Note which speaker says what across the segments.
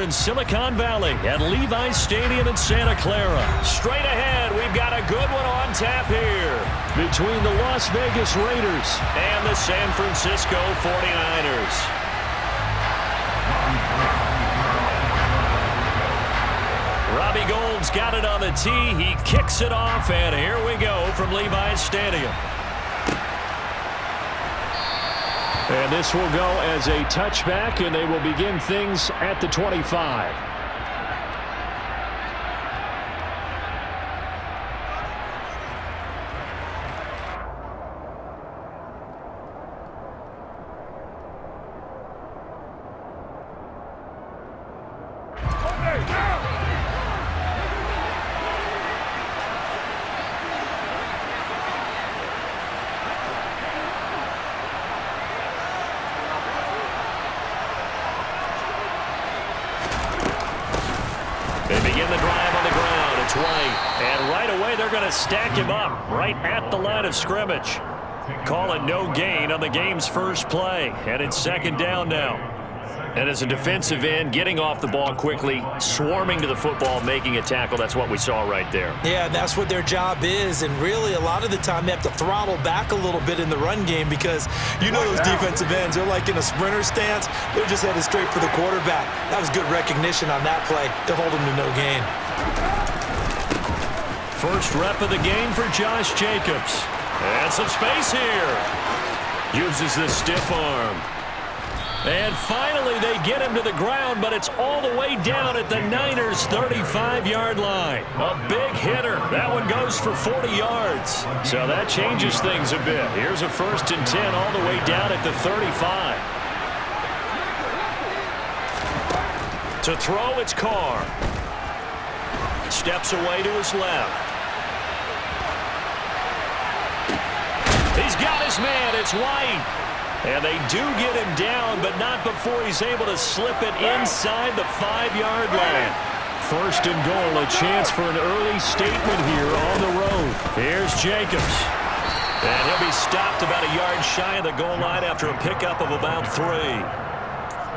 Speaker 1: in Silicon Valley at Levi's Stadium in Santa Clara. Straight ahead, we've got a good one on tap here between the Las Vegas Raiders and the San Francisco 49ers. Robbie Gould's got it on the tee. He kicks it off, and here we go from Levi's Stadium. And this will go as a touchback, and they will begin things at the 25. They begin the drive on the ground. It's White. And right away, they're going to stack him up right at the line of scrimmage. Call it no gain on the game's first play. And it's second down now. And as a defensive end, getting off the ball quickly, swarming to the football, making a tackle, that's what we saw right there.
Speaker 2: Yeah, that's what their job is. And really, a lot of the time, they have to throttle back a little bit in the run game because you know those defensive ends, they're like in a sprinter stance. They're just headed straight for the quarterback. That was good recognition on that play to hold them to no gain.
Speaker 1: First rep of the game for Josh Jacobs. And some space here. Uses the stiff arm. And finally, they get him to the ground, but it's all the way down at the Niners' 35-yard line. A big hitter. That one goes for 40 yards. So that changes things a bit. Here's a 1st and 10 all the way down at the 35. To throw, it's Carr. Steps away to his left. He's got his man. It's White. And they do get him down, but not before he's able to slip it inside the 5-yard line. 1st and goal, a chance for an early statement here on the road. Here's Jacobs. And he'll be stopped about a yard shy of the goal line after a pickup of about 3.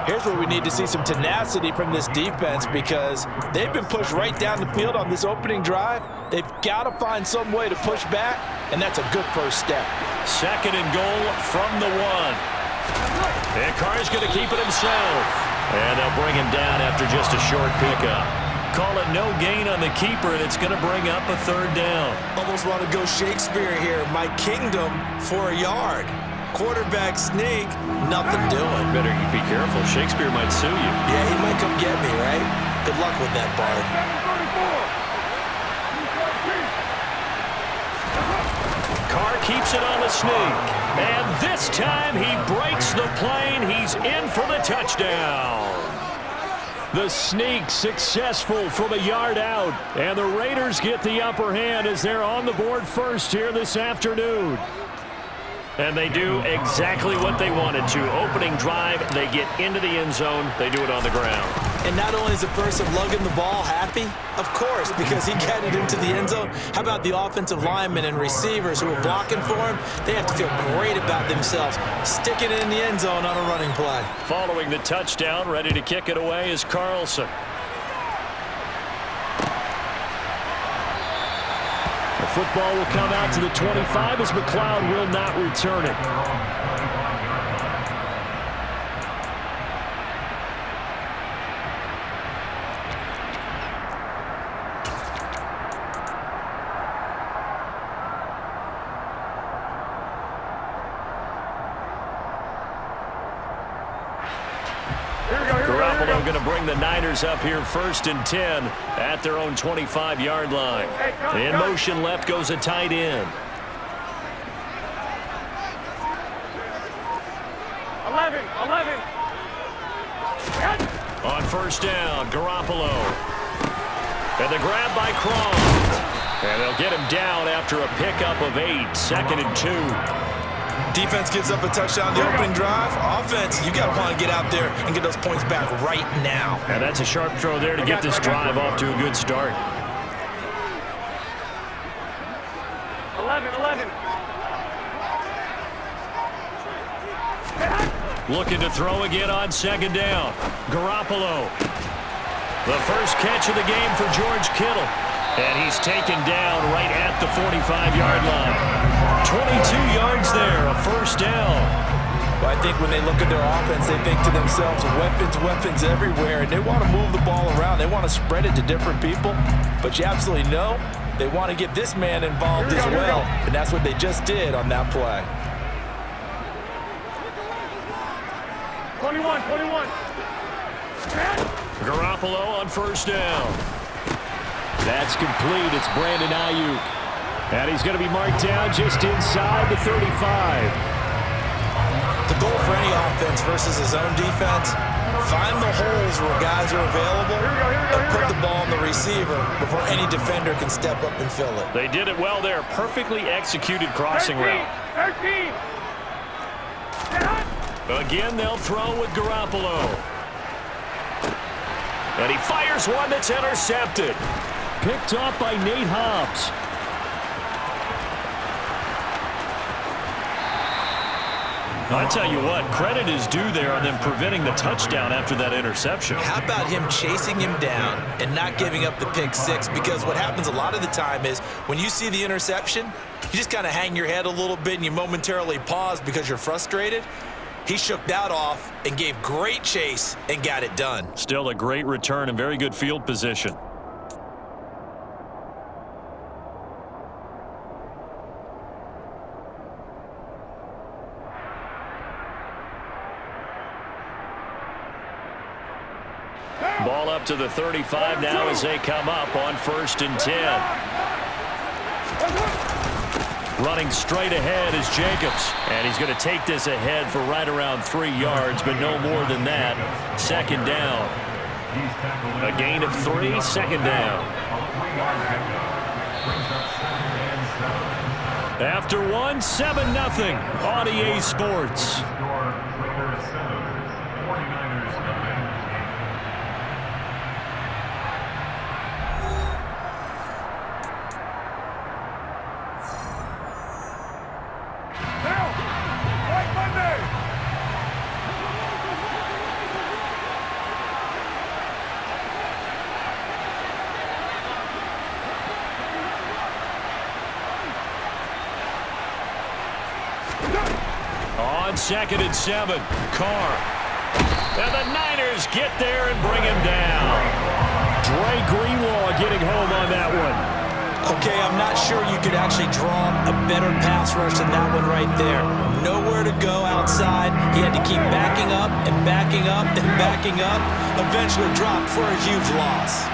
Speaker 2: Here's where we need to see some tenacity from this defense because they've been pushed right down the field on this opening drive. They've got to find some way to push back, and that's a good first step.
Speaker 1: 2nd and goal from the 1. And Carr's going to keep it himself. And they'll bring him down after just a short pickup. Call it no gain on the keeper, and it's going to bring up a 3rd down.
Speaker 2: Almost want to go Shakespeare here. My kingdom for a yard. Quarterback sneak, nothing doing.
Speaker 1: Better be careful. Shakespeare might sue you.
Speaker 2: Yeah, he might come get me, right? Good luck with that, Bard.
Speaker 1: Carr keeps it on the sneak. And this time he breaks the plane. He's in for the touchdown. The sneak successful from a yard out. And the Raiders get the upper hand as they're on the board first here this afternoon. And they do exactly what they wanted to. Opening drive, they get into the end zone. They do it on the ground.
Speaker 2: And not only is the person lugging the ball happy, of course, because he got it into the end zone. How about the offensive linemen and receivers who are blocking for him? They have to feel great about themselves, sticking it in the end zone on a running play.
Speaker 1: Following the touchdown, ready to kick it away is Carlson. The football will come out to the 25 as McLeod will not return it. Garoppolo going to bring the Niners up here 1st and 10 at their own 25-yard line. In motion left goes a tight end.
Speaker 3: 11.
Speaker 1: On 1st down, Garoppolo. And the grab by Croft. And they'll get him down after a pickup of 8. 2nd and 2.
Speaker 2: Defense gives up a touchdown the opening drive. Offense, you got to want to get out there and get those points back right now.
Speaker 1: And that's a sharp throw there to get this drive off to a good start.
Speaker 3: 11.
Speaker 1: Looking to throw again on 2nd down. Garoppolo. The first catch of the game for George Kittle. And he's taken down right at the 45-yard line. 22 yards there, a first down.
Speaker 2: Well, I think when they look at their offense, they think to themselves, weapons everywhere, and they want to move the ball around. They want to spread it to different people. But you absolutely know they want to get this man involved as well, and that's what they just did on that play.
Speaker 3: 21.
Speaker 1: Garoppolo on first down. That's complete. It's Brandon Ayuk. And he's going to be marked down just inside the 35.
Speaker 2: The goal for any offense versus his own defense, find the holes where guys are available and put the ball on the receiver before any defender can step up and fill it.
Speaker 1: They did it well there. Perfectly executed crossing route.
Speaker 3: 13.
Speaker 1: Again, they'll throw with Garoppolo. And he fires one that's intercepted. Picked off by Nate Hobbs. I'll tell you what, credit is due there on them preventing the touchdown after that interception.
Speaker 2: How about him chasing him down and not giving up the pick six? Because what happens a lot of the time is when you see the interception, you just kind of hang your head a little bit and you momentarily pause because you're frustrated. He shook that off and gave great chase and got it done.
Speaker 1: Still a great return and very good field position. Ball up to the 35 now as they come up on 1st and 10. Running straight ahead is Jacobs. And he's going to take this ahead for right around 3 yards, but no more than that. 2nd down. A gain of 3, 2nd down. After one, 7-0 on EA Sports. On 2nd and 7, Carr. And the Niners get there and bring him down. Dre Greenlaw getting home on that one.
Speaker 2: Okay, I'm not sure you could actually draw a better pass rush than that one right there. Nowhere to go outside. He had to keep backing up and backing up and backing up. Eventually dropped for a huge loss.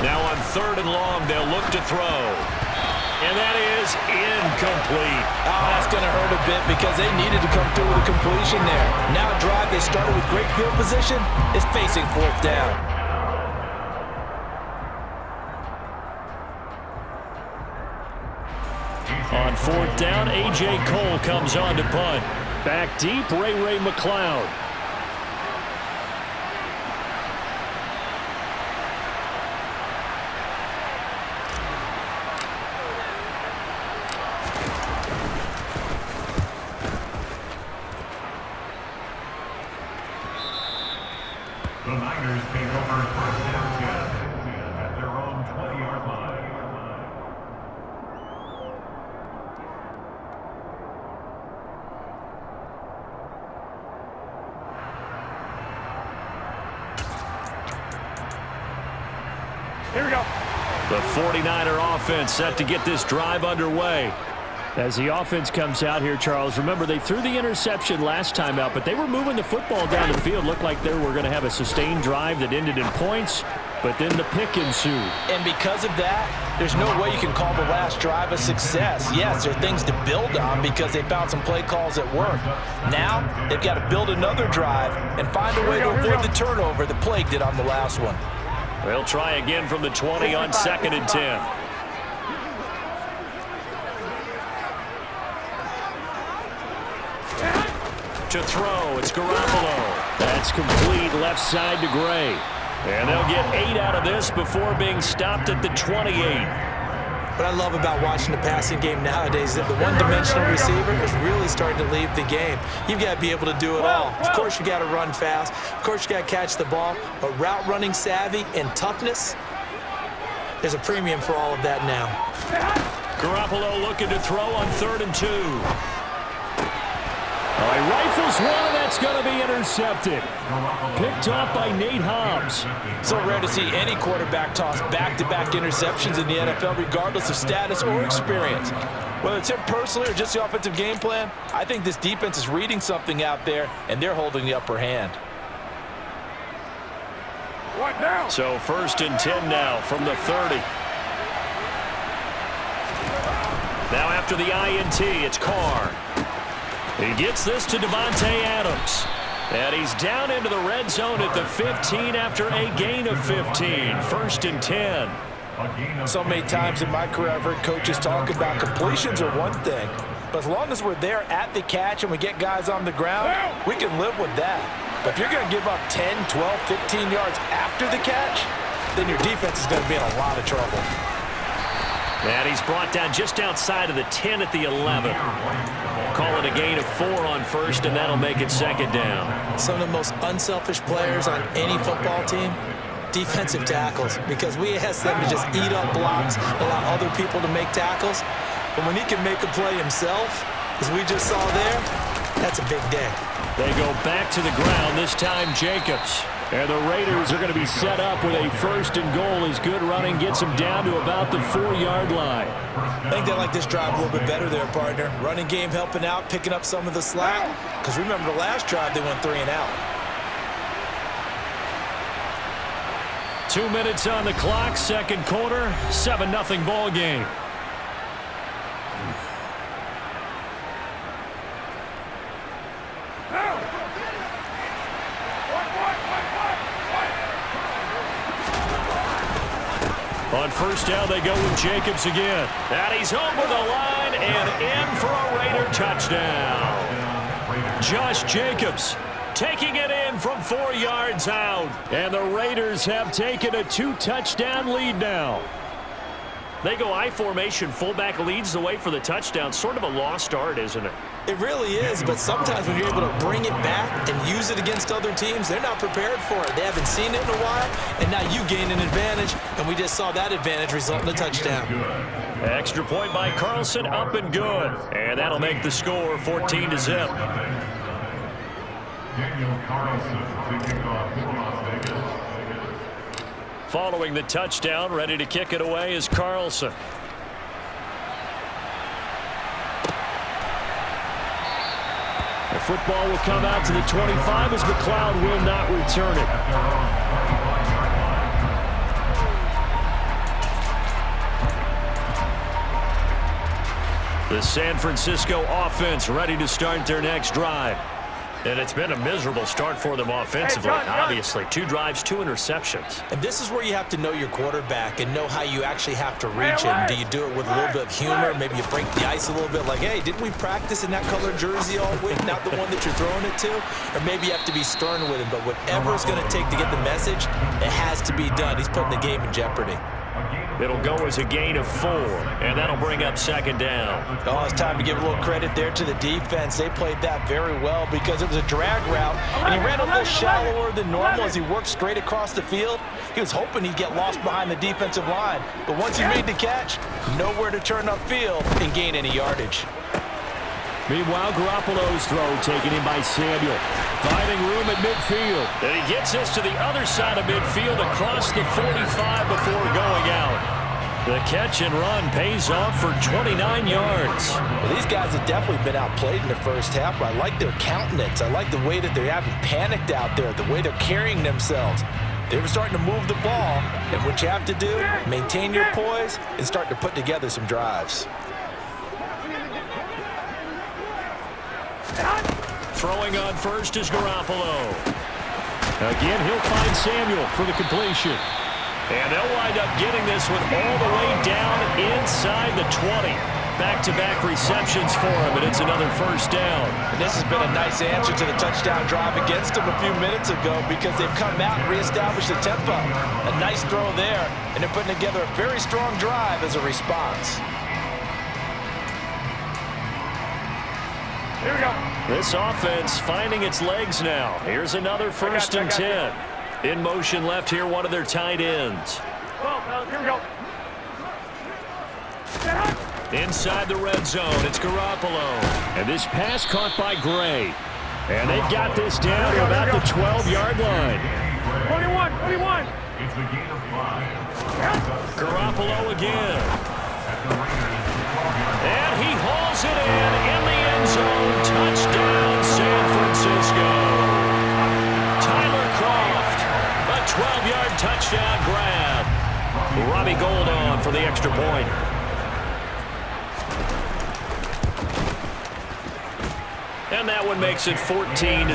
Speaker 1: Now on 3rd and long, they'll look to throw. And that is incomplete.
Speaker 2: Oh, that's going to hurt a bit because they needed to come through with a completion there. Now a drive they started with great field position is facing 4th down.
Speaker 1: On 4th down, A.J. Cole comes on to punt. Back deep, Ray McLeod.
Speaker 3: The Niners take over 1st down 10 at their own 20-yard line. Here we go.
Speaker 1: The 49er offense set to get this drive underway. As the offense comes out here, Charles, remember they threw the interception last time out, but they were moving the football down the field. Looked like they were going to have a sustained drive that ended in points, but then the pick ensued.
Speaker 2: And because of that, there's no way you can call the last drive a success. Yes, there are things to build on because they found some play calls that work. Now, they've got to build another drive and find a way to avoid the turnover that plagued it on the last one.
Speaker 1: They'll try again from the 20 on 2nd and 10. To throw, it's Garoppolo. That's complete left side to Gray. And they'll get 8 out of this before being stopped at the 28.
Speaker 2: What I love about watching the passing game nowadays is that the one-dimensional receiver is really starting to leave the game. You've got to be able to do it all. Of course, you got to run fast. Of course, you got to catch the ball. But route running savvy and toughness, there's a premium for all of that now.
Speaker 1: Garoppolo looking to throw on 3rd and 2. He rifles one, and that's going to be intercepted. Picked off by Nate Hobbs.
Speaker 2: So rare to see any quarterback toss back-to-back interceptions in the NFL, regardless of status or experience. Whether it's him personally or just the offensive game plan, I think this defense is reading something out there, and they're holding the upper hand.
Speaker 3: What now?
Speaker 1: So 1st and 10 now from the 30. Now after the INT, it's Carr. He gets this to Devontae Adams. And he's down into the red zone at the 15 after a gain of 15. 1st and 10.
Speaker 2: So many times in my career, I've heard coaches talk about completions are one thing. But as long as we're there at the catch and we get guys on the ground, we can live with that. But if you're going to give up 10, 12, 15 yards after the catch, then your defense is going to be in a lot of trouble.
Speaker 1: And he's brought down just outside of the 10 at the 11. Call it a gain of 4 on 1st, and that'll make it 2nd down.
Speaker 2: Some of the most unselfish players on any football team, defensive tackles, because we ask them to just eat up blocks, allow other people to make tackles. But when he can make a play himself, as we just saw there, that's a big day.
Speaker 1: They go back to the ground, this time Jacobs. And the Raiders are going to be set up with a 1st and goal as good running gets them down to about the 4-yard line.
Speaker 2: I think they like this drive a little bit better there, partner. Running game helping out, picking up some of the slack. Because remember the last drive, they went 3 and out.
Speaker 1: 2 minutes on the clock, 2nd quarter, 7-0 ball game. On 1st down, they go with Jacobs again. And he's over the line and in for a Raider touchdown. Josh Jacobs taking it in from 4 yards out. And the Raiders have taken a 2-touchdown lead now. They go I formation. Fullback leads the way for the touchdown. Sort of a lost art, isn't it?
Speaker 2: It really is, but sometimes when you're able to bring it back and use it against other teams, they're not prepared for it. They haven't seen it in a while, and now you gain an advantage, and we just saw that advantage result in a touchdown.
Speaker 1: Extra point by Carlson, up and good. And that'll make the score 14-0.
Speaker 3: Daniel Carlson taking off for Las Vegas.
Speaker 1: Following the touchdown, ready to kick it away is Carlson. The football will come out to the 25 as McLeod will not return it. The San Francisco offense ready to start their next drive. And it's been a miserable start for them offensively, obviously. 2 drives, 2 interceptions.
Speaker 2: And this is where you have to know your quarterback and know how you actually have to reach him. Do you do it with a little bit of humor? Maybe you break the ice a little bit like, hey, didn't we practice in that colored jersey all week? Not the one that you're throwing it to? Or maybe you have to be stern with him. But whatever it's going to take to get the message, it has to be done. He's putting the game in jeopardy.
Speaker 1: It'll go as a gain of 4, and that'll bring up 2nd down.
Speaker 2: Oh, it's time to give a little credit there to the defense. They played that very well because it was a drag route, and he ran a little shallower than normal as he worked straight across the field. He was hoping he'd get lost behind the defensive line, but once he made the catch, nowhere to turn upfield and gain any yardage.
Speaker 1: Meanwhile, Garoppolo's throw taken in by Samuel. Finding room at midfield. And he gets this to the other side of midfield across the 45 before going out. The catch and run pays off for 29 yards.
Speaker 2: Well, these guys have definitely been outplayed in the first half, but I like their countenance. I like the way that they haven't panicked out there, the way they're carrying themselves. They were starting to move the ball, and what you have to do, maintain your poise and start to put together some drives.
Speaker 1: Throwing on 1st is Garoppolo. Again, he'll find Samuel for the completion. And they'll wind up getting this one all the way down inside the 20. back-to-back receptions for him, and it's another first down.
Speaker 2: And this has been a nice answer to the touchdown drive against him a few minutes ago because they've come out and reestablished the tempo. A nice throw there, and they're putting together a very strong drive as a response.
Speaker 4: Here we go.
Speaker 1: This offense finding its legs now. Here's another first and 10. In motion left here, one of their tight ends.
Speaker 4: Here we go.
Speaker 1: Inside the red zone, it's Garoppolo. And this pass caught by Gray. And they've got this down to about the 12-yard line.
Speaker 4: 21.
Speaker 3: It's a gain of 5.
Speaker 1: Garoppolo again. And he hauls it in the end zone. Touchdown, San Francisco. Tyler Croft, a 12-yard touchdown grab. Robbie Gould on for the extra point. And that one makes it 14-7.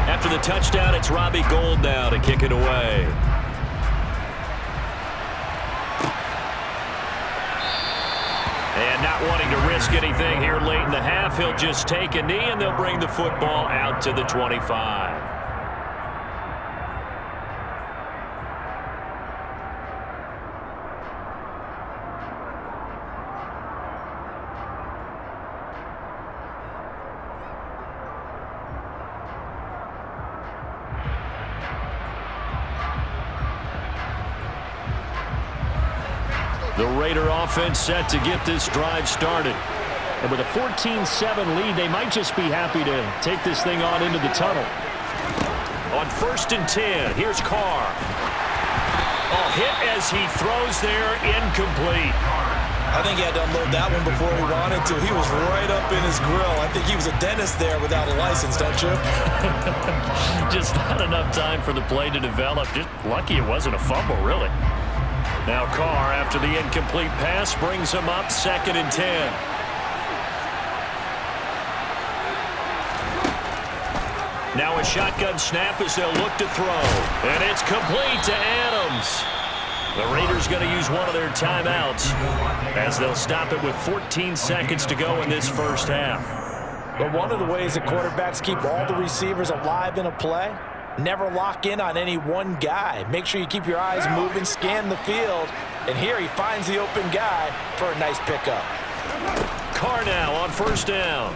Speaker 1: After the touchdown, it's Robbie Gould now to kick it away. And not wanting to risk anything here late in the half, he'll just take a knee, and they'll bring the football out to the 25. The Raider offense set to get this drive started. And with a 14-7 lead, they might just be happy to take this thing on into the tunnel. On 1st and 10, here's Carr. Oh, hit as he throws there, incomplete.
Speaker 2: I think he had to unload that one before he wanted to. He was right up in his grill. I think he was a dentist there without a license, don't you?
Speaker 1: Just not enough time for the play to develop. Just lucky it wasn't a fumble, really. Now Carr, after the incomplete pass, brings him up 2nd and 10. Now a shotgun snap as they'll look to throw. And it's complete to Adams. The Raiders going to use one of their timeouts as they'll stop it with 14 seconds to go in this first half.
Speaker 2: But one of the ways that quarterbacks keep all the receivers alive in a play, never lock in on any one guy. Make sure you keep your eyes moving, scan the field. And here he finds the open guy for a nice pickup.
Speaker 1: Carr now on 1st down.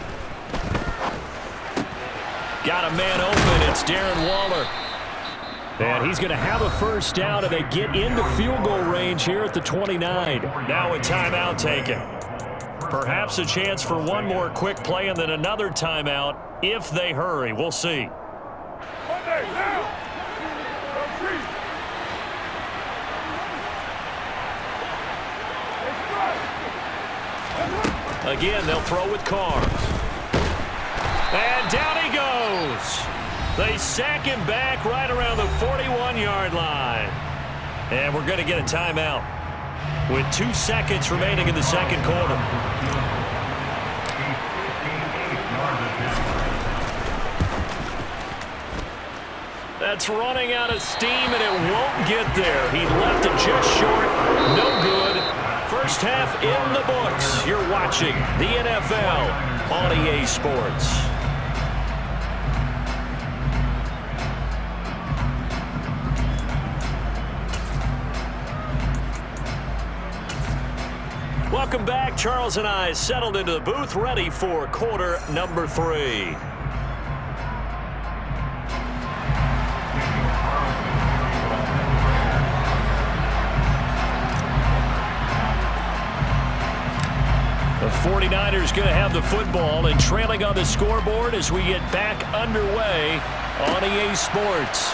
Speaker 1: Got a man open. It's Darren Waller. And he's going to have a first down, and they get into field goal range here at the 29. Now a timeout taken. Perhaps a chance for one more quick play and then another timeout if they hurry. We'll see. Again, they'll throw with Carr. And down he goes. They sack him back right around the 41-yard line. And we're going to get a timeout with 2 seconds remaining in the second quarter. That's running out of steam, and it won't get there. He left it just short. No good. First half in the books. You're watching the NFL on EA Sports. Welcome back. Charles and I settled into the booth, ready for quarter number 3. The 49ers going to have the football and trailing on the scoreboard as we get back underway on EA Sports.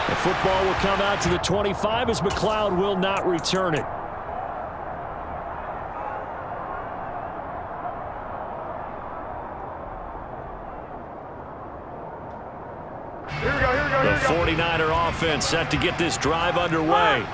Speaker 1: The football will come out to the 25 as McLeod will not return it.
Speaker 4: Here we go.
Speaker 1: The 49er offense set to get this drive underway.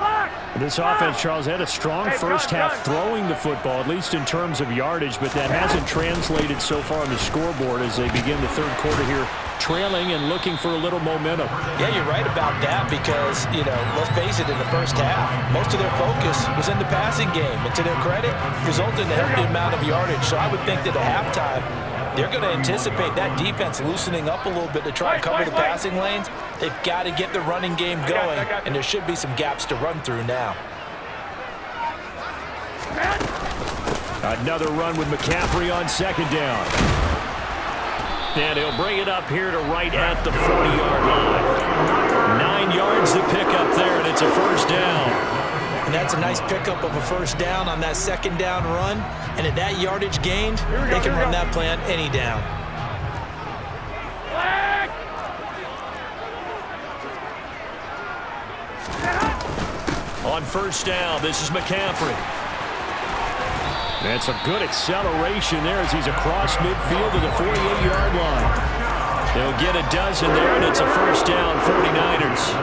Speaker 1: This offense, Charles, had a strong first half throwing the football, at least in terms of yardage, but that hasn't translated so far on the scoreboard as they begin the third quarter here, trailing and looking for a little momentum.
Speaker 2: Yeah, you're right about that because, let's face it, in the first half, most of their focus was in the passing game. And to their credit, resulted in a healthy amount of yardage. So I would think that at halftime, they're going to anticipate that defense loosening up a little bit to try and cover the passing lanes. They've got to get the running game going, and there should be some gaps to run through now.
Speaker 1: Another run with McCaffrey on second down. And he'll bring it up here to right at the 40-yard line. 9 yards to pick up there, and it's a first down.
Speaker 2: And that's a nice pickup of a first down on that second down run. And at that yardage gained, they can run that play on any down.
Speaker 1: On first down, this is McCaffrey. That's a good acceleration there as he's across midfield to the 48-yard line. They'll get a dozen there, and it's a first down, 49ers.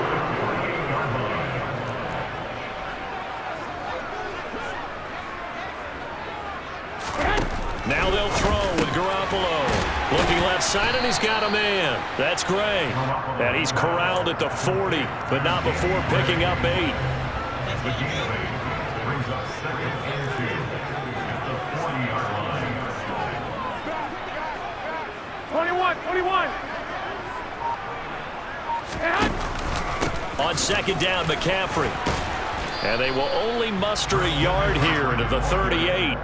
Speaker 1: Now they'll throw with Garoppolo. Looking left side, and he's got a man. That's Gray. And he's corralled at the 40, but not before picking up 8.
Speaker 3: The delay brings up second and 2 at the 40-yard line.
Speaker 4: 21.
Speaker 1: On second down, McCaffrey. And they will only muster a yard here into the 38.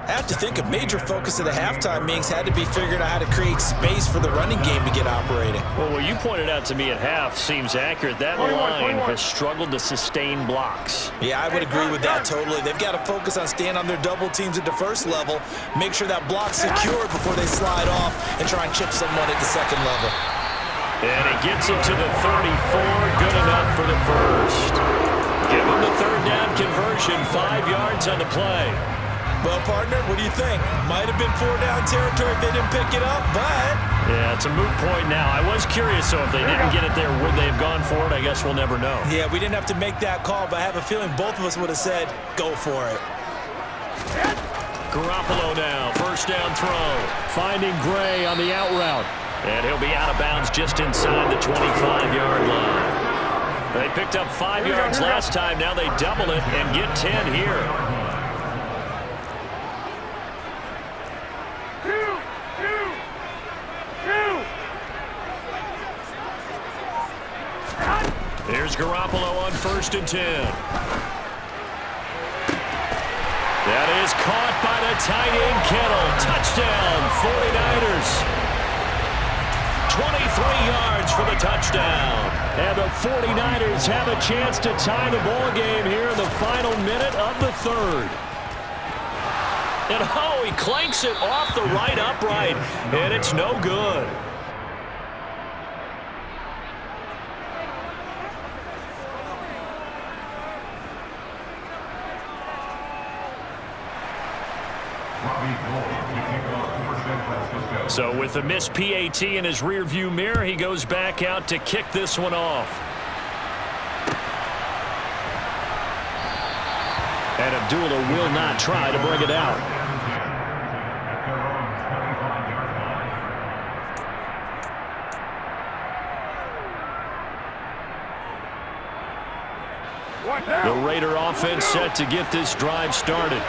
Speaker 2: I have to think a major focus of the halftime meetings had to be figuring out how to create space for the running game to get operating.
Speaker 1: Well, what you pointed out to me at half seems accurate. That line has struggled to sustain blocks.
Speaker 2: Yeah, I would agree with that totally. They've got to focus on staying on their double teams at the first level, make sure that block's secured before they slide off, and try and chip someone at the second level.
Speaker 1: And he gets it to the 34. Good enough for the first. Give him the third down conversion. 5 yards on the play.
Speaker 2: Well, partner, what do you think? Might have been 4-down territory if they didn't pick it up, but...
Speaker 1: Yeah, it's a moot point now. I was curious, so if they didn't get it there, would they have gone for it? I guess we'll never know.
Speaker 2: Yeah, we didn't have to make that call, but I have a feeling both of us would have said, go for it.
Speaker 1: Garoppolo now, first down throw. Finding Gray on the out route. And he'll be out of bounds just inside the 25-yard line. They picked up 5 yards last time. Now they double it and get 10 here. Here's Garoppolo on first and 10. That is caught by the tight end Kittle. Touchdown, 49ers. 23 yards for the touchdown. And the 49ers have a chance to tie the ball game here in the final minute of the third. And oh, he clanks it off the right upright, and it's no good. So with the missed PAT in his rearview mirror, he goes back out to kick this one off. And Abdullah will not try to bring it out. The Raider offense set to get this drive started.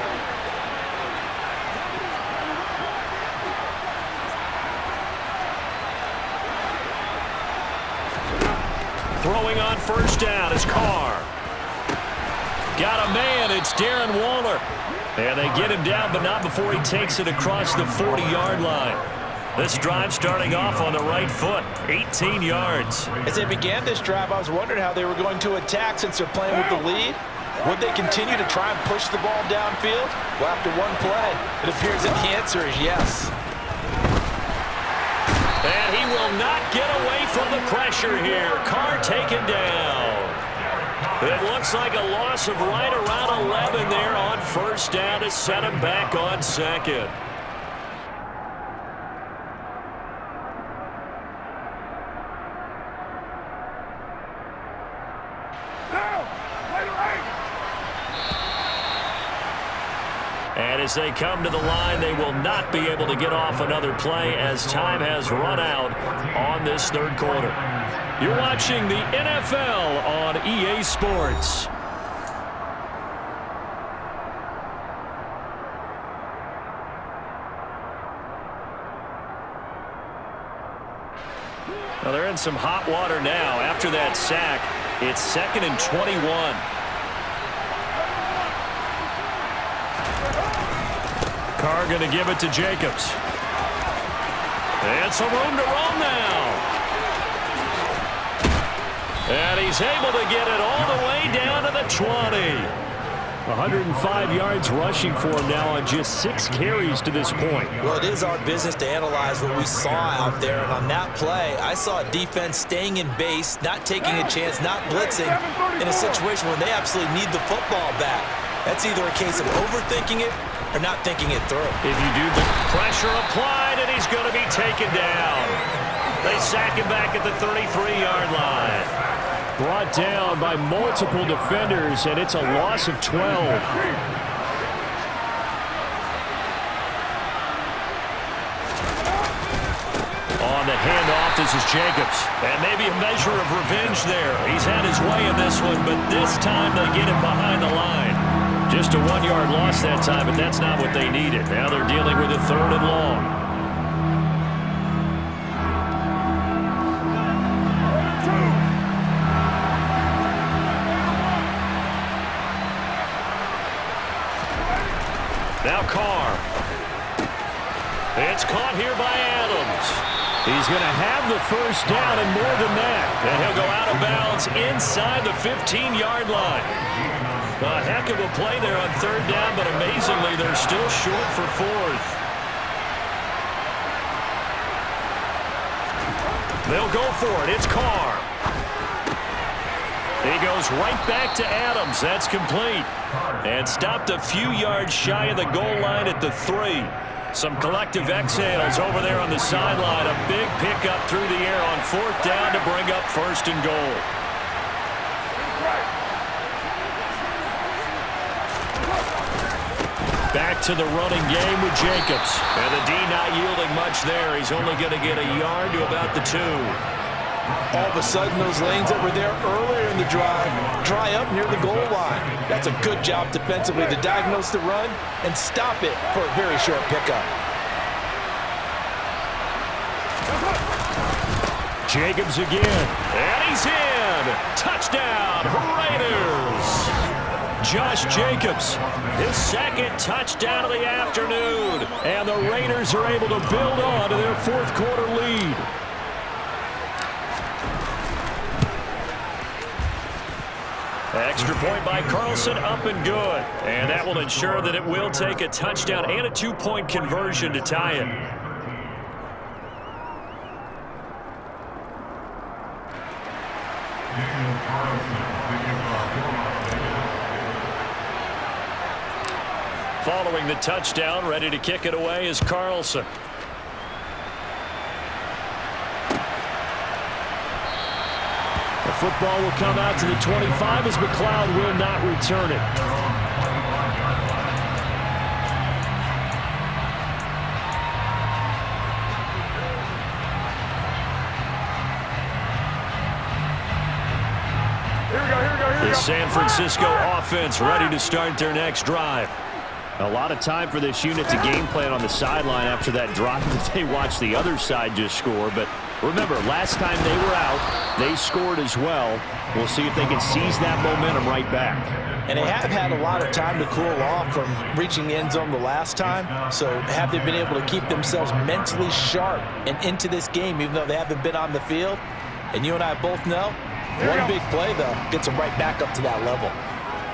Speaker 1: Throwing on first down is Carr. Got a man. It's Darren Waller. And they get him down, but not before he takes it across the 40-yard line. This drive starting off on the right foot, 18 yards.
Speaker 2: As they began this drive, I was wondering how they were going to attack since they're playing with the lead. Would they continue to try and push the ball downfield? Well, after one play, it appears that the answer is yes.
Speaker 1: And he will not get away from the pressure here. Carr taken down. It looks like a loss of right around 11 there on first down to set him back on second. And as they come to the line, they will not be able to get off another play as time has run out on this third quarter. You're watching the NFL on EA Sports. Well, they're in some hot water now. After that sack, it's 2nd and 21. Carr going to give it to Jacobs. And some room to roam now. And he's able to get it all the way down to the 20. 105 yards rushing for him now on just 6 carries to this point.
Speaker 2: Well, it is our business to analyze what we saw out there, and on that play, I saw a defense staying in base, not taking a chance, not blitzing, in a situation where they absolutely need the football back. That's either a case of overthinking it or not thinking it through.
Speaker 1: If you do, the pressure applied, and he's going to be taken down. They sack him back at the 33-yard line. Brought down by multiple defenders, and it's a loss of 12. On the handoff, this is Jacobs. And maybe a measure of revenge there. He's had his way in this one, but this time they get him behind the line. Just a 1-yard loss that time, but that's not what they needed. Now they're dealing with a 3rd and long. Now Carr. It's caught here by Adams. He's going to have the first down and more than that. And he'll go out of bounds inside the 15-yard line. A heck of a play there on 3rd down, but amazingly, they're still short for 4th. They'll go for it. It's Carr. He goes right back to Adams. That's complete. And stopped a few yards shy of the goal line at the 3. Some collective exhales over there on the sideline. A big pickup through the air on 4th down to bring up 1st and goal. Back to the running game with Jacobs. And the D not yielding much there. He's only going to get a yard to about the 2.
Speaker 2: All of a sudden, those lanes that were there earlier in the drive dry up near the goal line. That's a good job defensively to diagnose the run and stop it for a very short pickup.
Speaker 1: Jacobs again. And he's in. Touchdown, Raiders. Josh Jacobs, his 2nd touchdown of the afternoon. And the Raiders are able to build on to their 4th quarter lead. Extra point by Carlson, up and good. And that will ensure that it will take a touchdown and a 2-point conversion to tie it. Following the touchdown, ready to kick it away is Carlson. The football will come out to the 25 as McLeod will not return it. The San Francisco offense ready to start their next drive. A lot of time for this unit to game plan on the sideline after that drive that they watched the other side just score. But remember, last time they were out, they scored as well. We'll see if they can seize that momentum right back.
Speaker 2: And they have had a lot of time to cool off from reaching the end zone the last time. So have they been able to keep themselves mentally sharp and into this game, even though they haven't been on the field? And you and I both know, one big play, though, gets them right back up to that level.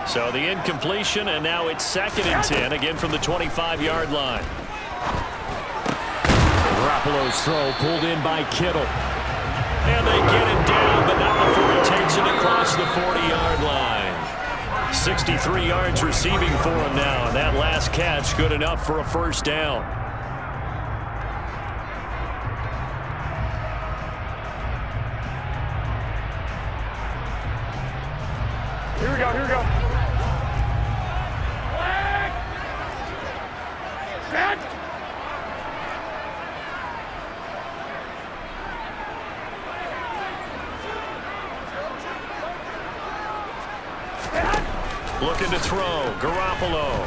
Speaker 1: So the incompletion, and now it's 2nd and 10, again from the 25-yard line. Garoppolo's throw pulled in by Kittle. And they get him down, but not before he takes it across the 40-yard line. 63 yards receiving for him now, and that last catch good enough for a 1st down.
Speaker 4: Here we go, here we go.
Speaker 1: Looking to throw. Garoppolo.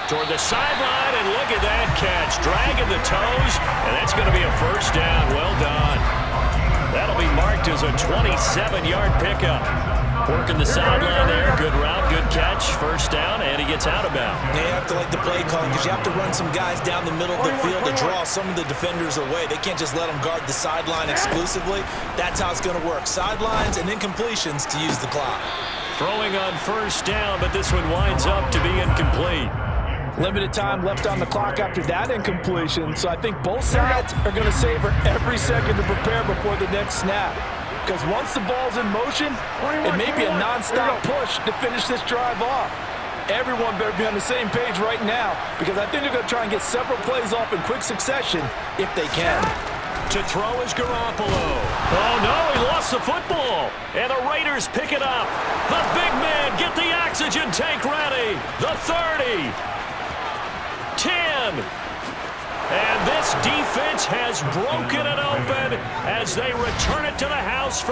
Speaker 1: Toward the sideline, and look at that catch. Dragging the toes, and that's going to be a first down. Well done. That'll be marked as a 27-yard pickup. Working the sideline there. Good route, good catch. First down, and he gets out of bounds.
Speaker 2: Yeah, you have to like the play calling because you have to run some guys down the middle of the field to draw some of the defenders away. They can't just let them guard the sideline exclusively. That's how it's going to work. Sidelines and incompletions to use the clock.
Speaker 1: Throwing on first down, but this one winds up to be incomplete.
Speaker 5: Limited time left on the clock after that incompletion, so I think both sides are going to savor every second to prepare before the next snap. Because once the ball's in motion, it may be a non-stop push to finish this drive off. Everyone better be on the same page right now, because I think they're going to try and get several plays off in quick succession if they can.
Speaker 1: To throw is Garoppolo. Oh, no, he lost the football. And the Raiders pick it up. The big man, get the oxygen tank ready. The 30. 10. And this defense has broken it open as they return it to the house.